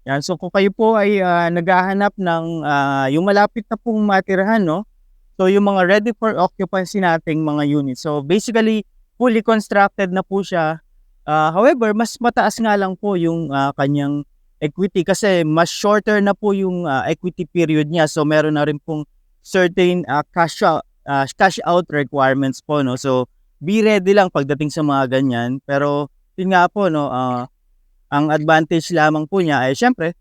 Yan, so kung kayo po ay naghahanap ng yung malapit na pong matirahan, no? So yung mga ready for occupancy nating mga units. So basically, fully constructed na po siya. However, mas mataas nga lang po yung kanyang equity kasi mas shorter na po yung equity period niya. So meron na rin pong certain cash out requirements po, no? So be ready lang pagdating sa mga ganyan. Pero yun nga po, no, ang advantage lamang po niya ay syempre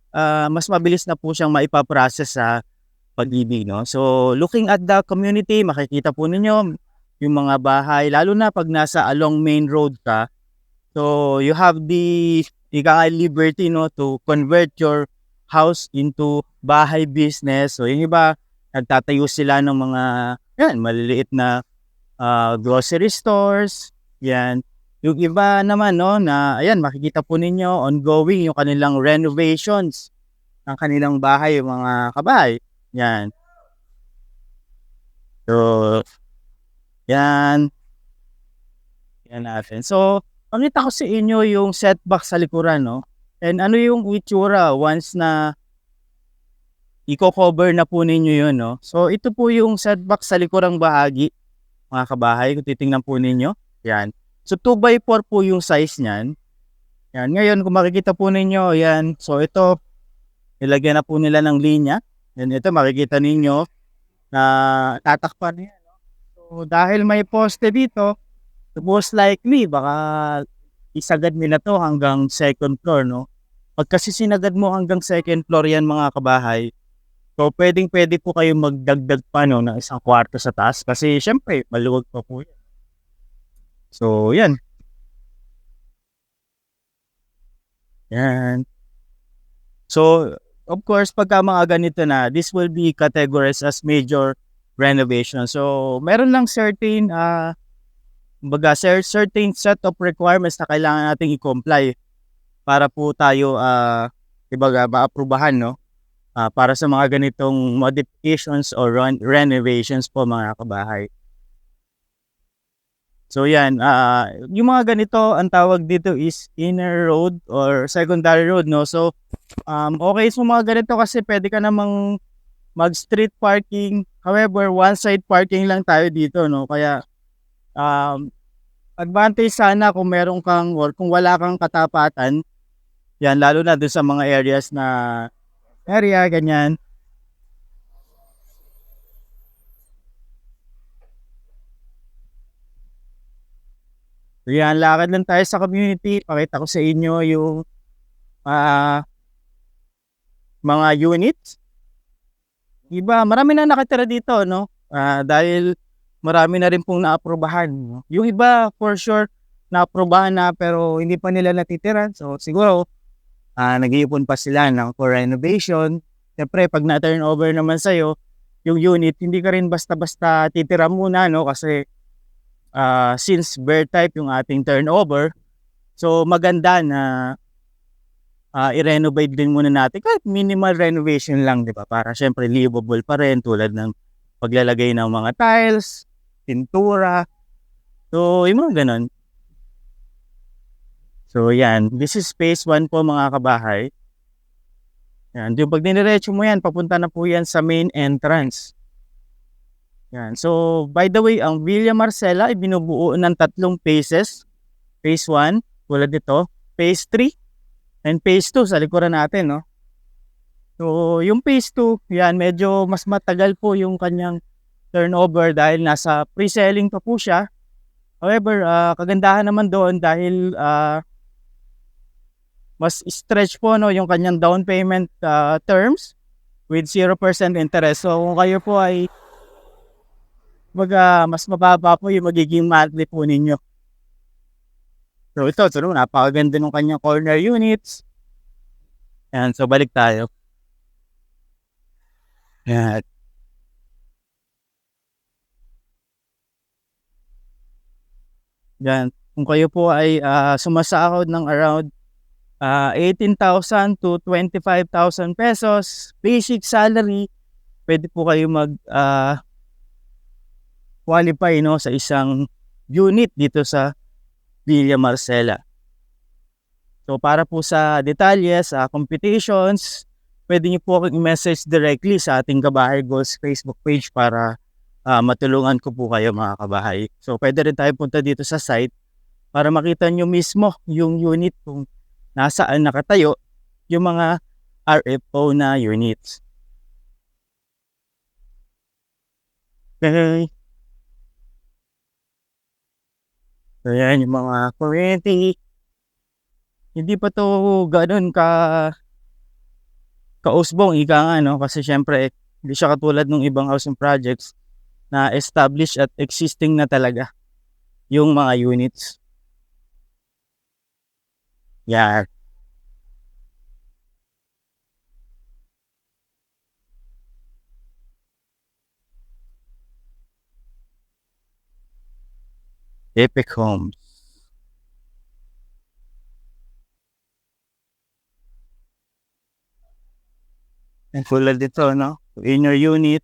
mas mabilis na po siyang maipaprocess sa pag-ibig, no? So looking at the community, makikita po ninyo yung mga bahay, lalo na pag nasa along main road ka. So you have the liberty, no, to convert your house into bahay business. So yung iba, nagtatayo sila ng mga yan, maliliit na grocery stores, yan. Yung iba naman, no, na ayan, makikita po ninyo ongoing yung kanilang renovations ng kanilang bahay, yung mga kabahay. Yan. So, yan. Yan natin. So, pakita ko sa inyo yung setback sa likuran, no? And ano yung itsura once na i-cover na po ninyo yun, no? So, ito po yung setback sa likurang bahagi, mga kabahay. Kung titingnan po ninyo, yan. So, 2x4 po yung size niyan. Yan. Ngayon, kung makikita po ninyo, yan. So, ito, nilagyan na po nila ng linya. Yan, ito, makikita ninyo na tatakpan niya, no? So, dahil may poste dito, most likely, baka isagad nila to hanggang second floor, no? Pag kasi sinagad mo hanggang second floor yan, mga kabahay, so pwedeng-pwede po kayo magdagdag pa, no, ng isang kwarto sa taas kasi syempre, maluwag pa po yan. So, yan. Yan. So, of course, pagka mga ganito na, this will be categorized as major renovation. So, meron lang certain certain set of requirements na kailangan nating i-comply para po tayo maaprubahan, no? Para sa mga ganitong modifications or renovations po, mga kabahay. So yan, yung mga ganito, ang tawag dito is inner road or secondary road, no? So okay sa mga ganito kasi pwede ka namang mag-street parking. However, one-side parking lang tayo dito, no? Kaya advantage sana kung meron kang or kung wala kang katapatan, yan, lalo na dun sa mga areas na ganyan. So yan, lakad lang tayo sa community. Pakita ko sa inyo yung mga units. Iba, marami na nakatira dito, no? Dahil marami na rin pong naaprubahan, no? Yung iba, for sure, naaprubahan na pero hindi pa nila natitira. So siguro, nag-iipon pa sila ng for renovation. Siyempre, pag na-turn over naman sa'yo, yung unit, hindi ka rin basta-basta titira muna, no? Kasi since bear type yung ating turnover, so maganda na i-renovate din muna natin kahit minimal renovation lang, di ba? Para syempre livable pa rin tulad ng paglalagay ng mga tiles, pintura. So, yung mga ganun. So, yan. This is phase 1 po, mga kabahay. Yan. Yung pag diniretso mo yan, papunta na po yan sa main entrance. Yan. So, by the way, ang Villa Marcela ay binubuo ng 3 phases. Phase 1, tulad nito. Phase 3, and phase 2 sa likuran natin, no? So, yung phase 2, yan, medyo mas matagal po yung kanyang turnover dahil nasa pre-selling pa po siya. However, kagandahan naman doon dahil mas stretch po, no, yung kanyang down payment terms with 0% interest. So, kung kayo po ay mas mababa po yung magiging monthly po ninyo. So ito, napakaganda ng kanyang corner units. Yan, so balik tayo. Yan. Yan. Kung kayo po ay sumasahod ng around 18,000 to 25,000 pesos basic salary, pwede po kayo qualify, no, sa isang unit dito sa Villa Marcela. So para po sa detalye, sa computations, pwede niyo po akong i-message directly sa ating Kabahay Goals Facebook page para matulungan ko po kayo mga kabahay. So pwede rin tayo punta dito sa site para makita nyo mismo yung unit kung nasaan nakatayo yung mga RFO na units. Okay. So yan yung mga kuryente. Hindi pa to ganun kausbong ika nga, no? Kasi syempre hindi siya katulad ng ibang housing projects na established at existing na talaga yung mga units. Yan. Epic Homes. Ang tulad dito, no? Inner unit.